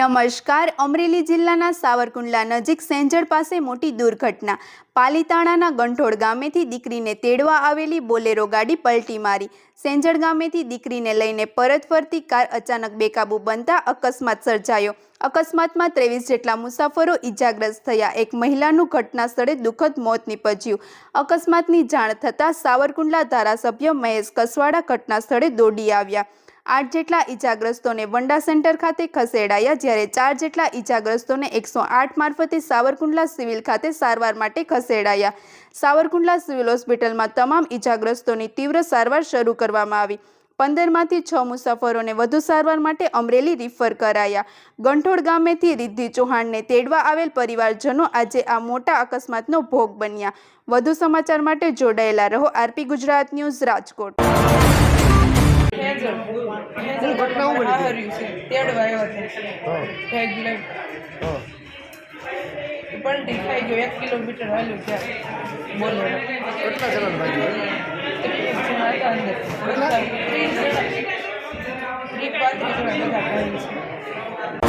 નમસ્કાર। અમરેલી જિલ્લાના સાવરકુંડલા નજીક સેંજળ પાસે મોટી દુર્ઘટના। પાલીતાણાના ગંઠોડ ગામેથી દીકરીને તેડવા આવેલી બોલેરો ગાડી પલટી મારી। સેંજળ ગામેથી દીકરીને લઈને પરત ફરતી કાર અચાનક બેકાબૂ બનતા અકસ્માત સર્જાયો। અકસ્માતમાં 23 જેટલા મુસાફરો ઈજાગ્રસ્ત થયા। એક મહિલાનું ઘટના સ્થળે દુઃખદ મોત નીપજ્યું। અકસ્માતની જાણ થતાં સાવરકુંડલા ધારાસભ્ય મહેશ કસવાડા ઘટના સ્થળે દોડી આવ્યા। 8 જેટલા ઈજાગ્રસ્તોને વંડા સેન્ટર ખાતે ખસેડાયા, જ્યારે 4 જેટલા ઈજાગ્રસ્તોને 108 મારફતે સાવરકુંડલા સિવિલ ખાતે સારવાર માટે ખસેડાયા। સાવરકુંડલા સિવિલ હોસ્પિટલમાં તમામ ઈજાગ્રસ્તોની તીવ્ર સારવાર શરૂ કરવામાં આવી। 15 માંથી 6 મુસાફરોને વધુ સારવાર માટે અમરેલી રિફર કરાયા। ગંઠોડ ગામેથી રિદ્ધિ ચૌહાણને તેડવા આવેલ પરિવારજનો આજે આ મોટા અકસ્માતનો ભોગ બન્યા। વધુ સમાચાર માટે જોડાયેલા રહો। RP Gujarat news, Rajkot. પલટી ખાઈ ગયો, 1 કિલોમીટર હાલ્યું ત્યાં બોલેરો। કેટલા જણા ભાઈ? 30 જણા હતા અંદર, 30 જણા 30-35 જણા બધા ઘાયલ છે।